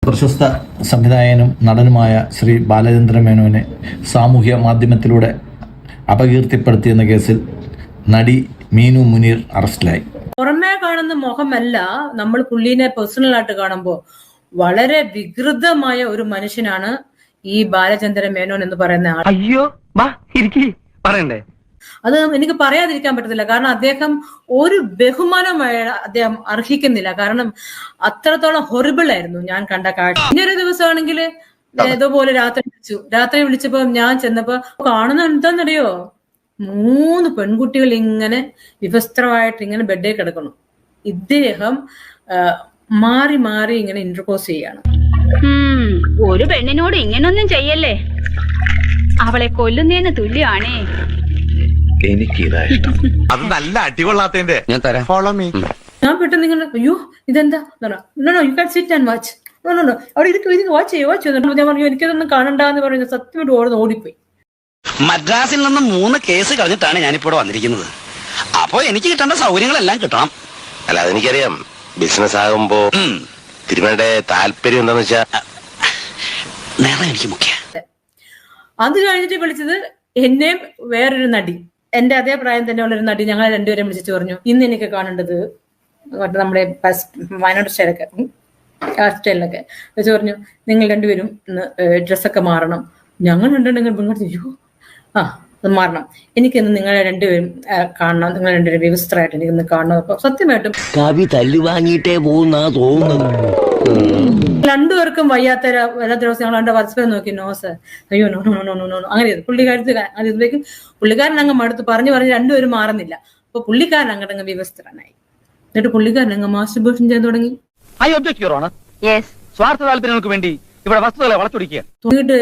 പ്രശസ്ത സംവിധായകനും നടനുമായ ശ്രീ ബാലചന്ദ്ര മേനോനെ സാമൂഹ്യ മാധ്യമത്തിലൂടെ അപകീർത്തിപ്പെടുത്തിയെന്ന കേസിൽ നടി മീനു മുനീർ അറസ്റ്റിലായി. പുറമേ കാണുന്ന മുഖമല്ല നമ്മൾ പുള്ളിനെ പേഴ്സണൽ ആയിട്ട് കാണുമ്പോൾ വളരെ വികൃതമായ ഒരു മനുഷ്യനാണ് ഈ ബാലചന്ദ്ര മേനോൻ എന്ന് പറയുന്ന ആൾ. അയ്യോ പറയണ്ടേ? അത് എനിക്ക് പറയാതിരിക്കാൻ പറ്റത്തില്ല. കാരണം അദ്ദേഹം ഒരു ബഹുമാനമായ അദ്ദേഹം അർഹിക്കുന്നില്ല. കാരണം അത്രത്തോളം ഹൊറിബിൾ ആയിരുന്നു ഞാൻ കണ്ട കാഴ്ച. ഇന്നൊരു ദിവസമാണെങ്കിൽ ഇതുപോലെ രാത്രി വിളിച്ചപ്പോ ഞാൻ ചെന്നപ്പോ കാണുന്ന എന്താന്നറിയോ, 3 പെൺകുട്ടികൾ ഇങ്ങനെ വിവസ്ത്രമായിട്ട് ഇങ്ങനെ ബെഡേ കിടക്കണം. ഇദ്ദേഹം മാറി മാറി ഇങ്ങനെ ഇന്റർകോസ് ചെയ്യാണ്. ഒരു പെണ്ണിനോട് ഇങ്ങനൊന്നും ചെയ്യല്ലേ, അവളെ കൊല്ലുന്നതിന് തുല്യാണേ. അത് നല്ല അടികൊള്ളാത്തതിന്റെ ഞാൻ തരാം. Follow me. ഞാൻ പെട്ടെന്ന് ഇങ്ങനെ അയ്യോ ഇതെന്താ you can sit and watch അവിടെ ഇരിക്കും വാച്ച് ചെയ്യോ ഞാൻ പറഞ്ഞു എനിക്കതൊന്നും കാണണ്ടെന്ന് പറയുന്നത് സത്യമായിട്ട് ഓടിപ്പോയി. മദ്രാസിൽ നിന്ന് 3 കേസ് കളഞ്ഞിട്ടാണ് ഞാനിപ്പോ വന്നിരിക്കുന്നത്. അപ്പോ എനിക്ക് കിട്ടേണ്ട സൗകര്യങ്ങളെല്ലാം കിട്ടണം. അല്ല അതെനിക്കറിയാം. ബിസിനസ് ആകുമ്പോ തിരുമേന്റെ താല്പര്യം എന്താന്ന് വെച്ചാ നേരം എനിക്ക് മുഖ്യ. അത് കഴിഞ്ഞിട്ട് വിളിച്ചത് എന്നെയും വേറൊരു നടി, എന്റെ അതേ പ്രായം തന്നെ ഉള്ളൊരു നടി. ഞങ്ങൾ രണ്ടുപേരും വിളിച്ചിട്ട് പറഞ്ഞു ഇന്ന് എനിക്ക് കാണേണ്ടത് നമ്മുടെ വയനാട് സ്റ്റൈലൊക്കെ വെച്ച് പറഞ്ഞു നിങ്ങൾ രണ്ടുപേരും ഇന്ന് ഡ്രസ്സൊക്കെ മാറണം. ഞങ്ങൾ രണ്ടുണ്ടെങ്കിൽ അയ്യോ അത് മാറണം, എനിക്കിന്ന് നിങ്ങളെ രണ്ടുപേരും കാണണം, നിങ്ങൾ രണ്ടുപേരും വ്യവസ്ഥരായിട്ട് എനിക്കിന്ന് കാണണം. അപ്പൊ സത്യമായിട്ടും കവി തല്ലു വാങ്ങിയിട്ടേ പോകുന്ന തോന്നുന്നു. രണ്ടുപേർക്കും വയ്യാത്ത ദിവസം ഞങ്ങൾ രണ്ട് പരസ്പരം നോക്കി നോ സർ അയ്യോ no no no no no അങ്ങനെ ഇതിലേക്ക് പുള്ളിക്കാരൻ അങ്ങ് മടുത്ത് പറഞ്ഞു രണ്ടുപേരും മാറുന്നില്ല. അപ്പൊ പുള്ളിക്കാരൻ അങ്ങോട്ടങ്ങ് വ്യവസ്ഥനായി. എന്നിട്ട് പുള്ളിക്കാരൻ അങ്ങ് മാസ്റ്റർബേഷൻ ചെയ്യാൻ തുടങ്ങി. സ്വാർത്ഥ താല്പര്യങ്ങൾക്ക് വേണ്ടി ഇവിടെ വസ്തുതകളെ വളച്ചൊടിക്കുക. തൂങ്ങിട്ട്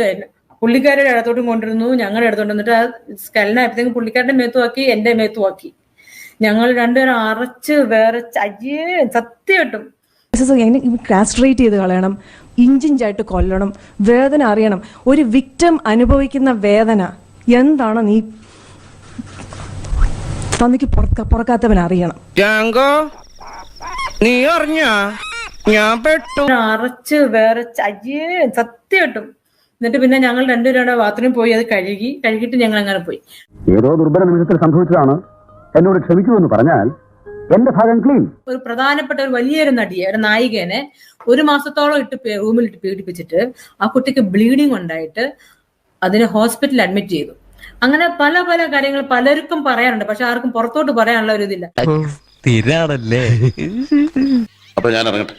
പുള്ളിക്കാരുടെ ഇടത്തോട്ടും കൊണ്ടിരുന്നു, ഞങ്ങളുടെ ഇടത്തോട്ട്. എന്നിട്ട് ആ സ്കലനായപ്പോഴത്തേക്കും പുള്ളിക്കാരുടെ മേത്തുവാക്കി, എന്റെ മേത്തുവാക്കി. ഞങ്ങൾ രണ്ടുപേരും അറച്ച് വേറെ സത്യമായിട്ടും കാസ്ട്രേറ്റ് ചെയ്ത് കളയണം, ഇഞ്ചിഞ്ചായിട്ട് കൊല്ലണം, വേദന അറിയണം. ഒരു വിക്ടിം അനുഭവിക്കുന്ന വേദന എന്താണ് നീ തന്നിക്ക് പുറക്കാത്തവൻ അറിയണം. നീ അറിഞ്ഞ ഞാൻ പെട്ടു അറച്ച് വേറെ സത്യമായിട്ടും. എന്നിട്ട് പിന്നെ ഞങ്ങൾ രണ്ടുപേരുടെ ബാത്റൂമിൽ പോയി അത് കഴുകിയിട്ട് ഞങ്ങൾ അങ്ങനെ പോയി. ഏതോ ദുർബല നിമിഷത്തിൽ സംഭവിച്ചതാണ്, എന്നോട് ക്ഷമിക്കുമെന്ന് പറഞ്ഞാൽ എന്റെ ഭാഗം ക്ലീൻ. ഒരു പ്രധാനപ്പെട്ട ഒരു വലിയൊരു നടിയെ, ഒരു നായികനെ 1 മാസത്തോളം റൂമിലിട്ട് പീഡിപ്പിച്ചിട്ട് ആ കുട്ടിക്ക് ബ്ലീഡിങ് ഉണ്ടായിട്ട് അതിനെ ഹോസ്പിറ്റലിൽ അഡ്മിറ്റ് ചെയ്തു. അങ്ങനെ പല പല കാര്യങ്ങൾ പലർക്കും പറയാനുണ്ട്, പക്ഷെ ആർക്കും പുറത്തോട്ട് പറയാനുള്ള ഒരു ഇതില്ല. സ്ഥിരാണല്ലേ. അപ്പൊ ഞാൻ ഇറങ്ങട്ടെ.